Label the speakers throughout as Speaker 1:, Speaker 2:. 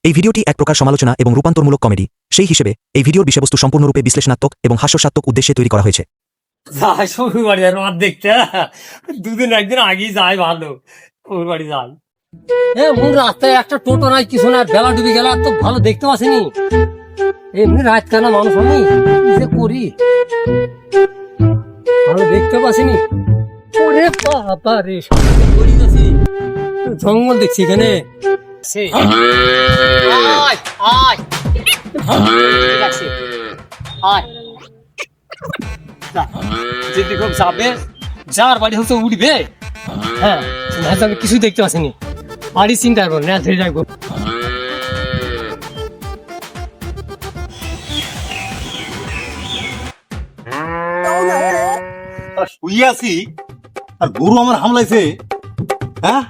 Speaker 1: এই ভিডিওটি এক প্রকার সমালোচনা এবং রূপান্তরমূলক কমেডি, সেই হিসেবে এই ভিডিওর বিষয়বস্তু সম্পূর্ণরূপে বিশ্লেষণাত্মক এবং হাস্যসাত্মক উদ্দেশ্যে তৈরি করা হয়েছে।
Speaker 2: যাই শ্বশুর বাড়ি আর রাত দেখতে দুদিন একদিন আগেই যায় ভালো শ্বশুর বাড়ি যায়। মূল রাস্তায় একটা টোটো নাই কিছু না, বেলা ডুবে গেল তো ভালো দেখতে পাচ্ছিনি। এমনি রাত কানা মানুষ আমি কি যে করি ভালো দেখতে পাচ্ছিনি। ওরে বাবা রে, করি যাচ্ছি জঙ্গল দেখছি এখানে। যদি খুব যাবে যার বাড়ি হচ্ছে উঠবে। হ্যাঁ আমি কিছু দেখতে পাচ্ছিনি, বাড়ি চিন্তা করবো না, ধরে রাখবো।
Speaker 3: শুয়ে আছি আর গরু আমার হামলাইছে। হ্যাঁ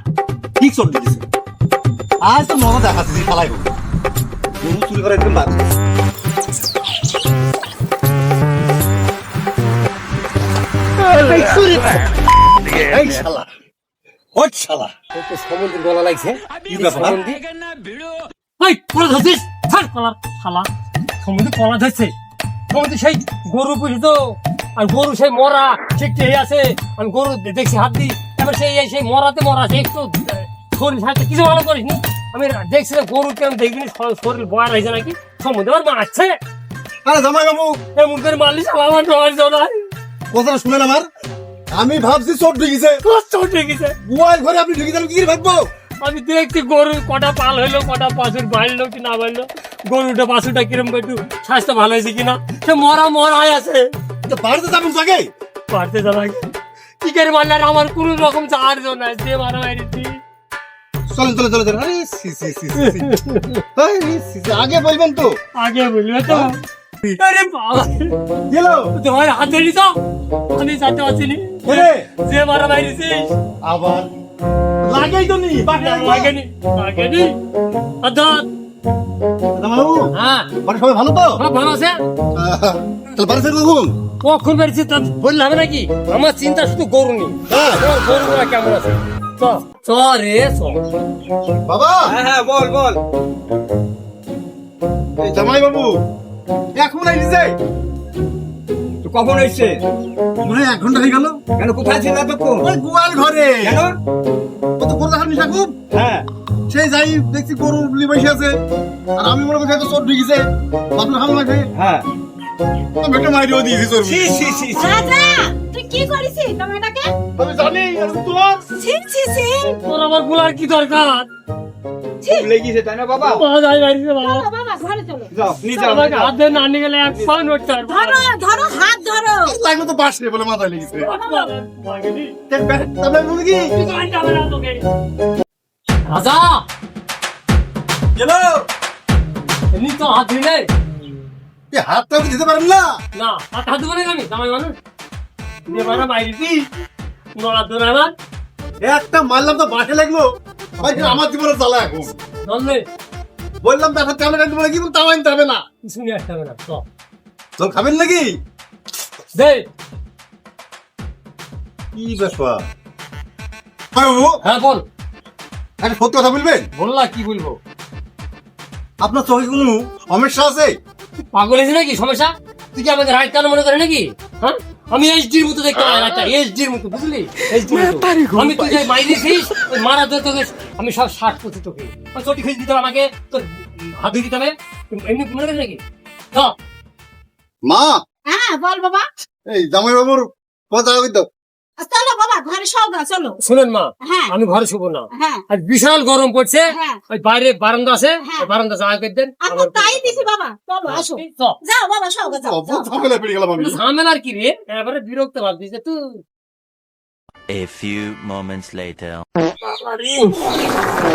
Speaker 3: ঠিক চল দিয়েছে। আজ তো মনে দেখাচ্ছি পালাই গরু চুরি করে একদম বাদ।
Speaker 2: সমুদ্রের গলা লাগছে। সমুদ্রে কলা ধরছে, সমুদ্রে সেই গরু পুষিত আর গরু সেই মরা ঠিক আছে। আমি গরু দেখছি হাত দিই, এবার সেই মরাতে মরা সেই একটু শরীর সাথে কিছু ভালো করিসনি। আমি দেখছিলাম গরু কেমন দেখিনি, শরীর বয়ার হয়েছে নাকি সমুদ্রে আবার মারছে।
Speaker 3: আরে জামাই বাবু
Speaker 2: এমন করে মারলিস আমার
Speaker 3: কথাটা শুনেন আমার। আমি ভাবছি চোট ঢুকিছে,
Speaker 2: চোট ঢুকিছে
Speaker 3: গোয়াল ঘরে আপনি ঢুকিছেন কি ভাববো।
Speaker 2: আমি দেখছি গরু কটা পাল হইলো, কটা বাছুর বাড়লো কি না বাড়লো, গরুটা বাছুরটা কিরম একটু স্বাস্থ্য ভালো হয়েছে কিনা, সে মরাই আছে।
Speaker 3: বাড়িতে যাবেন জাগে
Speaker 2: বাড়তে যাবে কি করে মারলে আমার কোন রকম চার্জ নাই, যে মারা মারিছি।
Speaker 3: চলেন চলেন চলেন। আরে আগে বলবেন তো,
Speaker 2: আগে বলবে তো। আরে বাবা
Speaker 3: গেল
Speaker 2: তোমার হাতে নিছ, আমি যাতে পারছিনি যে মারা মারিছিস।
Speaker 3: আবার লাগেই তো নি
Speaker 2: লাগেনি লাগেনি। হ্যাঁ
Speaker 3: বাড়ি সবাই ভালো তো?
Speaker 2: ভালো আছে।
Speaker 3: তাহলে বাড়ি থেকে কখন?
Speaker 2: কখন বেরিয়েছি তা বললে হবে নাকি? আমার চিন্তা শুধু গরু নি, গরুরা কেমন আছে। রে
Speaker 3: বাবা।
Speaker 4: হ্যাঁ বল বল।
Speaker 3: এই জামাই বাবু এখন আইছে,
Speaker 4: কখন এসছে?
Speaker 3: মনে হয় 1 ঘন্টা হয়ে গেল।
Speaker 4: কেন কোথায় ছিল এতক্ষণ?
Speaker 3: ওই গোয়াল ঘরে।
Speaker 4: কেন?
Speaker 3: কত গরু দেখার নিশা খুব।
Speaker 4: হ্যাঁ
Speaker 3: সেই যাই দেখছি গরু বসে আছে, আর আমি মনে করছি চোট ঢুকিছে, আপনার হাম লাগে।
Speaker 4: হ্যাঁ
Speaker 3: আমি একটা মাইরিও দিয়েছি চোর।
Speaker 4: ছি ছি ছি ছি।
Speaker 5: রাজা তুই কি করিস টমেটোকে?
Speaker 3: আমি জানি তোমার
Speaker 5: ছি ছি ছি
Speaker 2: তোর আমার গুলার কি দরকার?
Speaker 4: লেগেছে তাই না বাবা?
Speaker 2: যাই বাড়িতে বাবা,
Speaker 5: চলো বাবা ঘরে চলো।
Speaker 4: যাও নিয়ে যাও।
Speaker 2: আমাকে হাত দিয়ে না নিয়ে গেলে এক পাউন্ড উঠতে পারবো না।
Speaker 5: ধরো ধরো হাত ধরো।
Speaker 3: লাগলো তো বাসরে বলে মাথায় লেগেছে।
Speaker 2: লাগেনি।
Speaker 3: তাহলে বলি কি
Speaker 2: তুই তো আনতে হবে না তোকে। রাজা
Speaker 3: গেল
Speaker 2: এমনি তো হাত দিলে
Speaker 3: এই হাতটাও কি দিতে পারেন না?
Speaker 2: না, হাত দেবো না আমি, জামাই মানুষ যে মারা মাইরিছি নড়া দোনা আমার
Speaker 3: একটা মারলাম তো বাসে লাগলো। ভাই আমার জীবনে জ্বালা এখন।
Speaker 2: জানলে
Speaker 3: বললাম ব্যথা তেমন একদম কি তাও আনতে হবে না।
Speaker 2: কিছু নিয়ে আসতে হবে না।
Speaker 3: চল খাবেন নাকি?
Speaker 2: দে।
Speaker 3: কি ব্যাপার? বাবু
Speaker 2: হ্যাঁ বল।
Speaker 3: একটা সত্যি কথা বলবেন?
Speaker 2: বললা কি বলবো?
Speaker 3: আপনার চোখে কোনো সমস্যা আছে?
Speaker 2: পাগল হয়েছে নাকি সমস্যা? তুই কি আমাকে রাইট কান মনে করে নাকি? হ্যাঁ আমি এইচডির মতো দেখতে পাই, একটা এইচডির মতো, বুঝলি? এইচডির মতো আমি, তুই যাই মাইরিছিস ওই মারা ধরে তোকে আমি সব 60 করছি তোকে। চটি খেয়ে দিতে হবে আমাকে, তোর হাত ধুয়ে দিতে হবে, এমনি মনে করে নাকি?
Speaker 3: মা
Speaker 5: হ্যাঁ বল বাবা।
Speaker 3: এই জামাই বাবুর কথা দাও।
Speaker 5: চলো বাবা ঘরে সওগা চলো।
Speaker 2: শুনেন মা,
Speaker 5: হ্যাঁ
Speaker 2: আমি ঘরে শুবো না,
Speaker 5: হ্যাঁ
Speaker 2: আর বিশাল গরম পড়ছে।
Speaker 5: হ্যাঁ
Speaker 2: ওই বাইরে বারান্দা আছে,
Speaker 5: হ্যাঁ।
Speaker 2: ওই বারান্দা জায়গা করে দেন।
Speaker 5: আমি তাই দিছি বাবা। চলো আসো, যাও বাবা সওগা যাও।
Speaker 3: বহুত ঝামেলা পেয়ে গেলাম আমি।
Speaker 2: ঝামেলার কি রে, এবারে বিরক্ত ভাবছিস তুই।
Speaker 6: A few moments later.
Speaker 2: আরে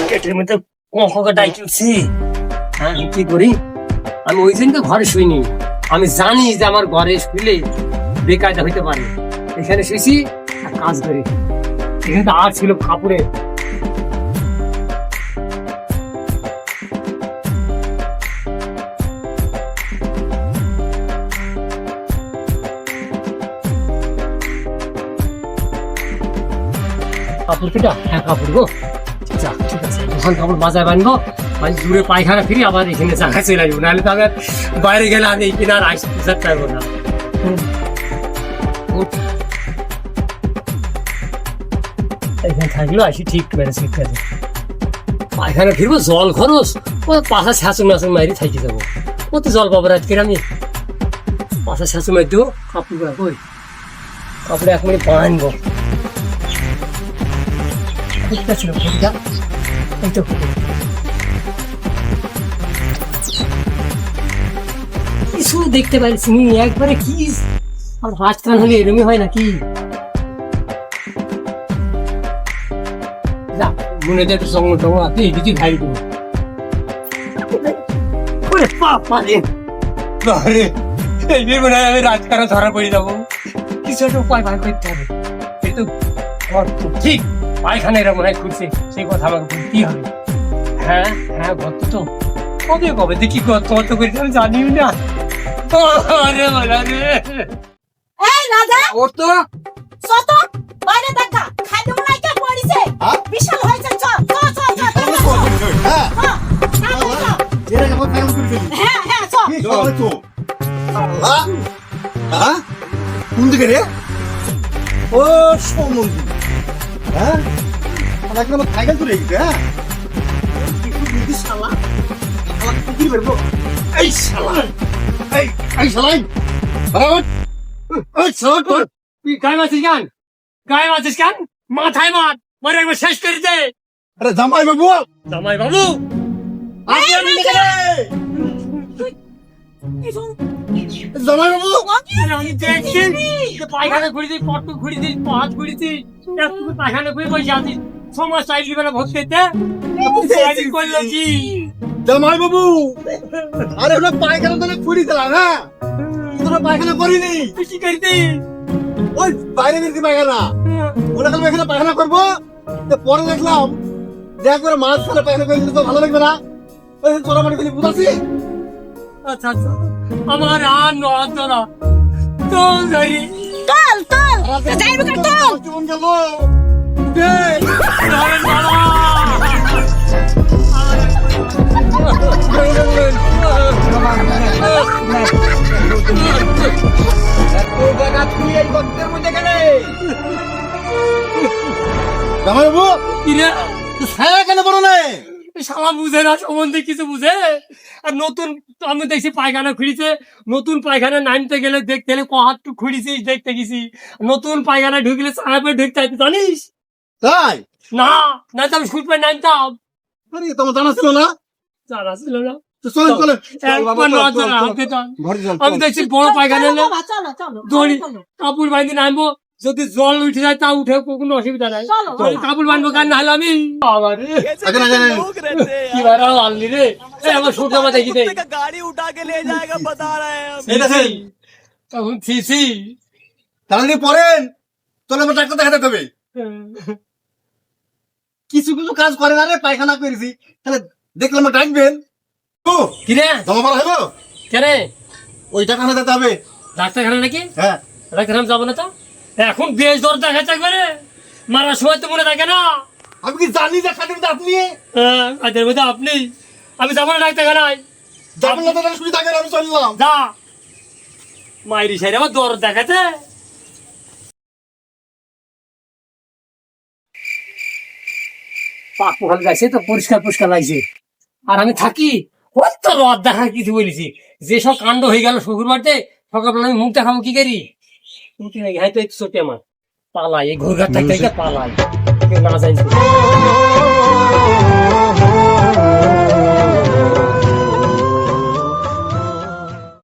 Speaker 2: পেটের মধ্যে কঙ্কা ডাইতেছি। হ্যাঁ কি করি? আমি ওই দিন তো ঘরে শুইনি। আমি জানি যে আমার ঘরে শুইলে বেকায়দা হইতে পারে। এখানে শুয়েছি আর কাজ করি। এখানে তো আর ছিল কাপড়ে। কাপড় কিটা? হ্যাঁ কাপড় গো। ঠিক আছে, এখন কাপড় বাজায় বানবো। মানে দূরে পায়খানা ফিরি আবার এখানে জায়গা চলে আসবো, নাহলে তো আমি আর বাইরে গেলে আমি এখানে আর আসতে পারবো না। এখানে থাকলেও আসি ঠিক মেরেছে, ঠিক আছে। পায়খানা ফিরবো, জল খরচ, ও পাশা শাসন মাসুন মারি থাকি যাবো, ও তো জল পাবো রাত আমি পাশা শাসন মারি দেবো। কাপড় কই কাপড়ে এক মিনিট বানবো, ঠিক আছে। এই তো কিছু দেখতে পাচ্ছি নি একবারে, কি আর রাজস্থান হলে এরমই হয় নাকি? যা মনে হয় একটু সঙ্গ টঙ্গ আপনি এদিকে খাই দেবো। ওরে বাবা রে, বাবারে, এই নিয়ে মনে হয় আমি রাজকারণ ধরা পড়ে যাবো। কিছু একটা উপায় বার করতে হবে। কিন্তু ঠিক পায়খানা এরা মনে হয় খুঁজছে, সেই কথা আমাকে বলতেই হবে। হ্যাঁ হ্যাঁ, গত তো কবে কবে দেখি গত করেছি আমি জানিও না। আরে বলা রে,
Speaker 5: এই রাজা
Speaker 4: ওর তো
Speaker 5: কত বাইরে দেখা খাইতে মনে হয় কে পড়িছে,
Speaker 3: হ্যাঁ?
Speaker 5: বিশাল হয়েছে। চল চল চল চল
Speaker 3: হ্যাঁ এরা কেমন ফাইল করেছিলি?
Speaker 5: হ্যাঁ হ্যাঁ চল।
Speaker 3: কি সবাই তো হ্যাঁ কোন দিকে রে? ও সমুদ্র, হ্যাঁ আমার একদম সাইকেল চলে গেছে। হ্যাঁ শালা কি বেরবো? এই শালা, এই শালাই
Speaker 2: গায়ে মাছিস কেন? গায়ে মাছিস কেন? মাথায় মার, মারে একবার শেষ করে দে।
Speaker 3: আরে জামাই বাবু,
Speaker 2: জামাই বাবু,
Speaker 3: আপনি আমি দেখে জামাই বাবু,
Speaker 2: আমি দেখছি যে পায়খানা ঘুরেছি, পট্টু ঘুরেছি, হাত ঘুরেছি, একটু পায়খানা ঘুরে বসে আছি। সমাজ চাইলি বেলা ভর্তি করলো কি?
Speaker 3: জামাই বাবু, আরে ওটা পায়খানা তো ফুরি দিলাম। হ্যাঁ তোরা পায়খানা করিনি,
Speaker 2: তুই কি করতি?
Speaker 3: ওই বাইরে বেরছি পায়খানা, ওরা কাল এখানে পায়খানা করবো। তো পরে দেখলাম যে একবারে মাছ ফেলে পায়খানা করে দিলে তো ভালো লাগবে না, ওই তোরা মানে খালি বুঝাচ্ছি।
Speaker 2: আচ্ছা আচ্ছা, আমার আর নড়াতো না, তো ধরি
Speaker 5: চল চল যাইবে কা চল।
Speaker 3: জীবন গেল।
Speaker 4: জায়গা তুই এই গর্তের মধ্যে গেলে
Speaker 3: জামাই বাবু,
Speaker 2: কিরে
Speaker 3: ছায়া কেন বলো না?
Speaker 2: শালা বুঝে না, সম্বন্ধে কিছু বুঝে। আর নতুন আমি দেখছি পায়খানা খুঁড়িছে, নতুন পায়খানা নামতে গেলে দেখতে গেলে কহাটু খুঁড়িছিস দেখতে গেছি। নতুন পায়খানা ঢুকলে চাপে ঢুকতে হইতো, জানিস?
Speaker 3: তাই
Speaker 2: না না তো আমি ছুটবে নামতাম,
Speaker 3: আরে তোমার জানা ছিল না?
Speaker 2: জানা ছিল না।
Speaker 3: তো চলেন চলেন
Speaker 2: একবার নজর রাখতে চান।
Speaker 3: ঘরে চল।
Speaker 2: আমি দেখছি বড় পায়খানা এলে
Speaker 5: বাবা চলো চলো
Speaker 2: দড়ি
Speaker 5: চলো
Speaker 2: কাপড় বাঁধি নামবো, যদি জল উঠে যায় তা উঠে কোনো অসুবিধা নাই।
Speaker 5: চলো,
Speaker 2: আমি কাপড় বাঁধবো কার না হলে আমি আবার
Speaker 3: আগে না জানেন
Speaker 2: কি বারা আনলি রে? এই আমার সূর্য জামা দেখি দে,
Speaker 7: गाड़ी उठा के ले जाएगा बता रहे हैं हम।
Speaker 3: এই দেখেন
Speaker 2: তখন ছিছি।
Speaker 3: তাড়াতাড়ি পড়েন, চলে আমার ডাক্তার দেখাতে হবে। কিছু কিছু কাজ করে না রে, পায়খানা করেছি তাহলে দেখলাম আমার ডাকবেন। ও
Speaker 2: কিরে
Speaker 3: জমা পড়া হলো,
Speaker 2: কেন
Speaker 3: ওই টাকা দিতে হবে।
Speaker 2: ডাক্তারখানা নাকি?
Speaker 3: হ্যাঁ
Speaker 2: ডাক্তারখানা যাবো না তো? এখন বেশ দর দেখাচ্ছে একবারে, মারার সময় তো মনে থাকে না।
Speaker 3: আমি কি জানি যে খাটের মধ্যে আপনি
Speaker 2: হ্যাঁ, কাজের মধ্যে আপনি, আমি যাবো না ডাক্তারখানায়।
Speaker 3: যাবেন না, তাহলে সুবিধা করে আমি চললাম।
Speaker 2: যা মাইরি সাইড আমার দর দেখাচ্ছে। পাক পোখাল গাইছে তো পরিষ্কার পরিষ্কার লাগছে, আর আমি থাকি ওই তো রদ দেখা কিছু বলেছি। যেসব কাণ্ড হয়ে গেল শ্বশুর বাড়িতে, সকালবেলা আমি মুখ দেখাবো কি করি? মুখে নাকি হয়তো একটু ছোটে আমার পালাই, এই ঘুরঘাট থাকতে পালাই, কেউ না জানছে।